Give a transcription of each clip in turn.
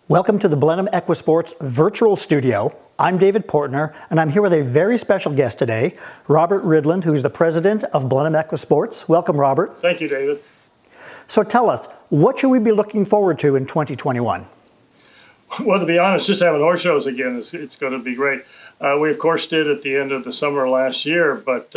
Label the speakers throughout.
Speaker 1: Welcome to the Blenheim EquiSports virtual studio. I'm David Portner, and I'm here with a very special guest today, Robert Ridland, who's the president of Blenheim EquiSports. Welcome, Robert.
Speaker 2: Thank you, David.
Speaker 1: So tell us, what should we be looking forward to in 2021?
Speaker 2: Well, to be honest, just having horse shows again, it's going to be great. We, of course, did at the end of the summer last year, but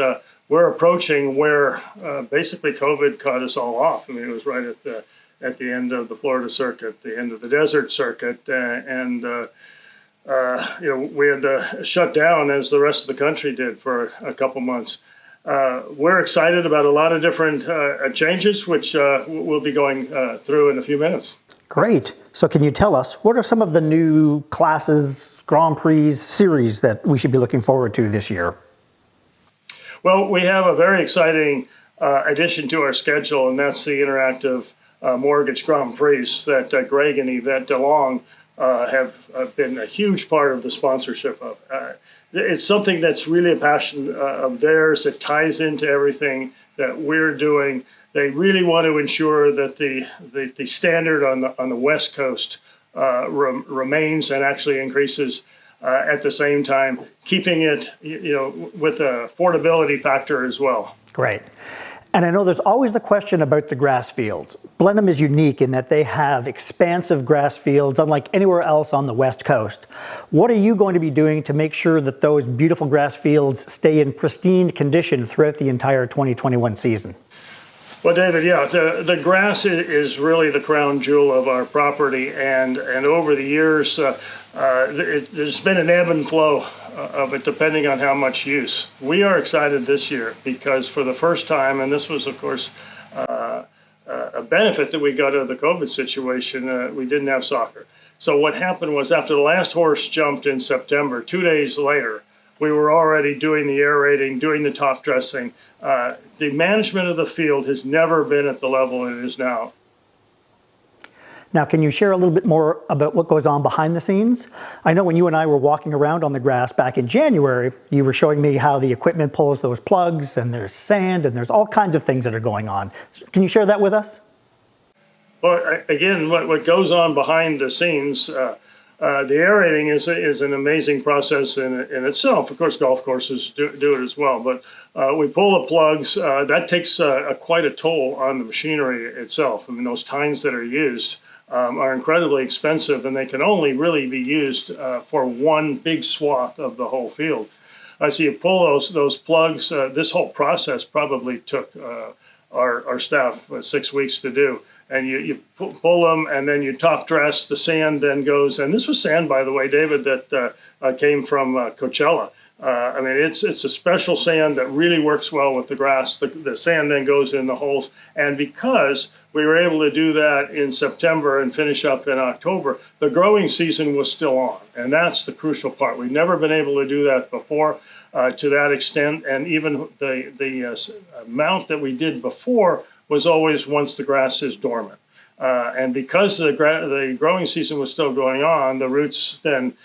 Speaker 2: we're approaching where basically COVID caught us all off. I mean, it was right at the end of the Florida circuit, the end of the desert circuit, and we had to shut down as the rest of the country did for a couple months. We're excited about a lot of different changes, which we'll be going through in a few minutes.
Speaker 1: Great. So can you tell us, what are some of the new classes, Grand Prix series that we should be looking forward to this year?
Speaker 2: Well, we have a very exciting addition to our schedule, and that's the interactive mortgage Grand Prix that Greg and Yvette DeLong have been a huge part of the sponsorship of. It's something that's really a passion of theirs. It ties into everything that we're doing. They really want to ensure that the standard on the West Coast remains and actually increases at the same time, keeping it with an affordability factor as well.
Speaker 1: Great. And I know there's always the question about the grass fields. Blenheim is unique in that they have expansive grass fields, unlike anywhere else on the West Coast. What are you going to be doing to make sure that those beautiful grass fields stay in pristine condition throughout the entire 2021 season?
Speaker 2: Well, David, yeah, the grass is really the crown jewel of our property, and over the years, there's been an ebb and flow of it depending on how much use. We are excited this year because for the first time, and this was, of course, a benefit that we got out of the COVID situation, we didn't have soccer. So what happened was after the last horse jumped in September, 2 days later, we were already doing the aerating, doing the top dressing. The management of the field has never been at the level it is now.
Speaker 1: Now, can you share a little bit more about what goes on behind the scenes? I know when you and I were walking around on the grass back in January, you were showing me how the equipment pulls those plugs, and there's sand, and there's all kinds of things that are going on. Can you share that with us?
Speaker 2: Well, again, what goes on behind the scenes, the aerating is an amazing process in itself. Of course, golf courses do it as well, but we pull the plugs. That takes quite a toll on the machinery itself. I mean, those tines that are used are incredibly expensive, and they can only really be used for one big swath of the whole field. So you pull those plugs. This whole process probably took our staff 6 weeks to do. And you pull them, and then you top dress. The sand then goes, and this was sand, by the way, David, that came from Coachella. I mean, it's a special sand that really works well with the grass. The sand then goes in the holes, and because we were able to do that in September and finish up in October, the growing season was still on, and that's the crucial part. We've never been able to do that before to that extent, and even the amount that we did before was always once the grass is dormant. And because the growing season was still going on, the roots then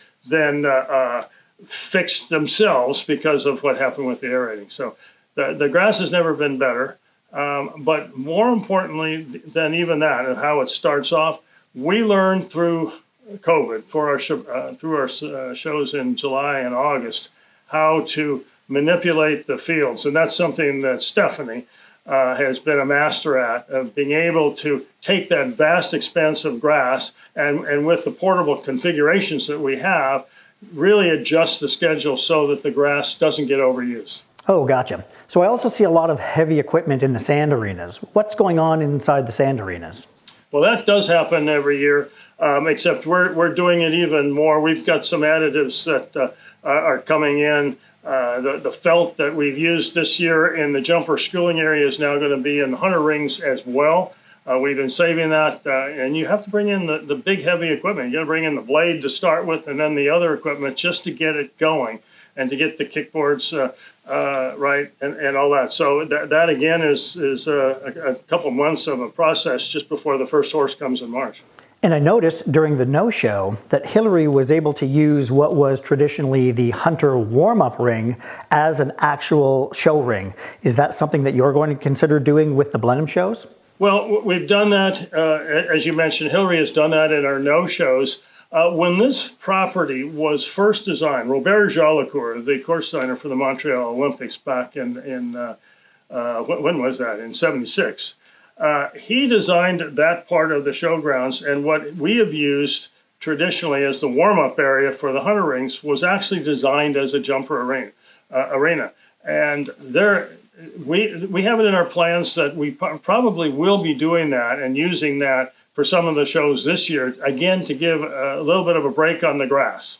Speaker 2: fixed themselves because of what happened with the aerating. So the grass has never been better. But more importantly than even that, and how it starts off, we learned through COVID, through our shows in July and August, how to manipulate the fields. And that's something that Stephanie has been a master at, of being able to take that vast expanse of grass and with the portable configurations that we have, really adjust the schedule so that the grass doesn't get overused.
Speaker 1: Oh, gotcha. So I also see a lot of heavy equipment in the sand arenas. What's going on inside the sand arenas?
Speaker 2: Well, that does happen every year, except we're doing it even more. We've got some additives that are coming in. The felt that we've used this year in the jumper schooling area is now going to be in the hunter rings as well. We've been saving that, and you have to bring in the big heavy equipment. You got to bring in the blade to start with, and then the other equipment just to get it going and to get the kickboards right and all that. So that again is a couple months of a process just before the first horse comes in March.
Speaker 1: And I noticed during the no-show that Hillary was able to use what was traditionally the hunter warm-up ring as an actual show ring. Is that something that you're going to consider doing with the Blenheim shows?
Speaker 2: Well, we've done that, as you mentioned, Hillary has done that in our no-shows. When this property was first designed, Robert Jolicoeur, the course designer for the Montreal Olympics back in when was that? In '76. He designed that part of the showgrounds, and what we have used traditionally as the warm-up area for the hunter rings was actually designed as a jumper arena. And we have it in our plans that we probably will be doing that and using that for some of the shows this year, again, to give a little bit of a break on the grass.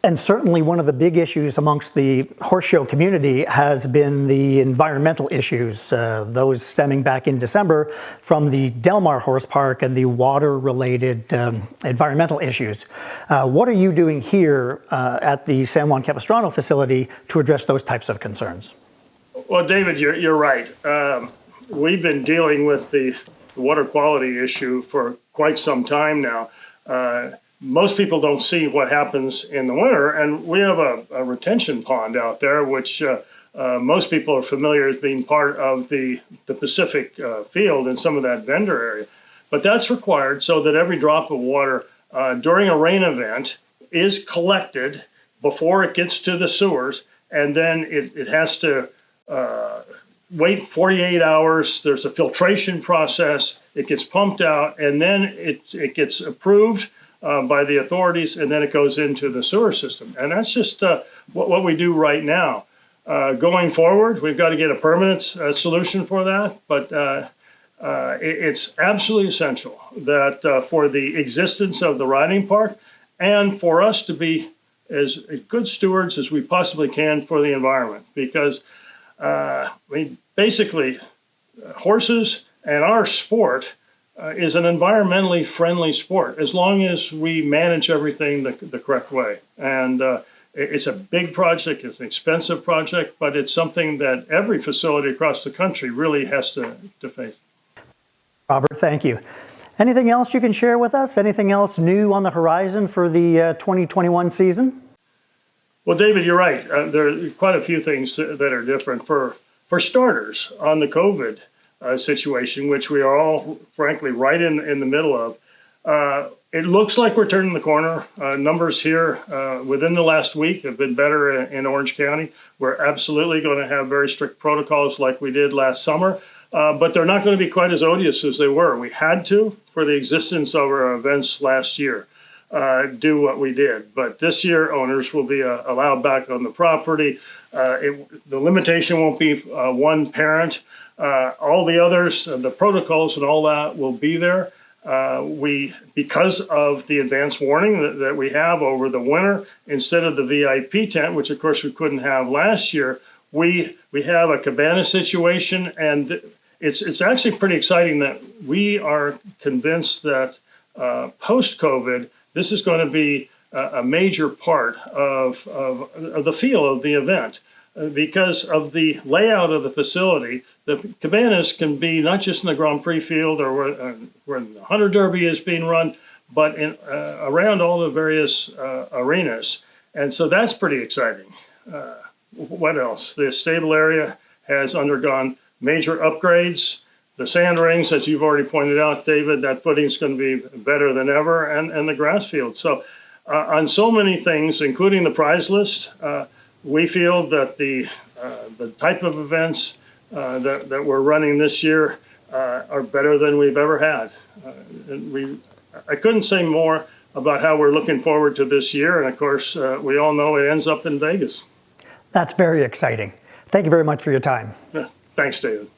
Speaker 1: And certainly one of the big issues amongst the horse show community has been the environmental issues, those stemming back in December from the Del Mar Horse Park and the water-related environmental issues. What are you doing here at the San Juan Capistrano facility to address those types of concerns?
Speaker 2: Well, David, you're right. We've been dealing with the water quality issue for quite some time now. Most people don't see what happens in the winter, and we have a retention pond out there, which most people are familiar as being part of the Pacific field and some of that vendor area. But that's required so that every drop of water during a rain event is collected before it gets to the sewers, and then it has to wait 48 hours. There's a filtration process. It gets pumped out, and then it gets approved by the authorities, and then it goes into the sewer system. And that's just what we do right now. Going forward, we've got to get a permanent solution for that, but it's absolutely essential that for the existence of the riding park and for us to be as good stewards as we possibly can for the environment, because basically horses and our sport is an environmentally friendly sport as long as we manage everything the correct way. And it's a big project, it's an expensive project, but it's something that every facility across the country really has to face.
Speaker 1: Robert, thank you. Anything else you can share with us? Anything else new on the horizon for the 2021 season?
Speaker 2: Well, David, you're right. There are quite a few things that are different. For starters, on the COVID situation, which we are all, frankly, right in the middle of. It looks like we're turning the corner. Numbers here within the last week have been better in Orange County. We're absolutely going to have very strict protocols like we did last summer, but they're not going to be quite as odious as they were. We had to, for the existence of our events last year, do what we did. But this year, owners will be allowed back on the property. The limitation won't be one parent. All the others, the protocols and all that will be there. Because of the advance warning that we have over the winter, instead of the VIP tent, which of course we couldn't have last year, we have a cabana situation, and it's actually pretty exciting that we are convinced that post-COVID, this is going to be a major part of the feel of the event. Because of the layout of the facility, the cabanas can be not just in the Grand Prix field or where the Hunter Derby is being run, but around all the various arenas. And so that's pretty exciting. What else? The stable area has undergone major upgrades. The sand rings, as you've already pointed out, David, that footing is going to be better than ever, and the grass field. So on so many things, including the prize list, we feel that the type of events that we're running this year are better than we've ever had. I couldn't say more about how we're looking forward to this year. And of course, we all know it ends up in Vegas.
Speaker 1: That's very exciting. Thank you very much for your time.
Speaker 2: Thanks, David.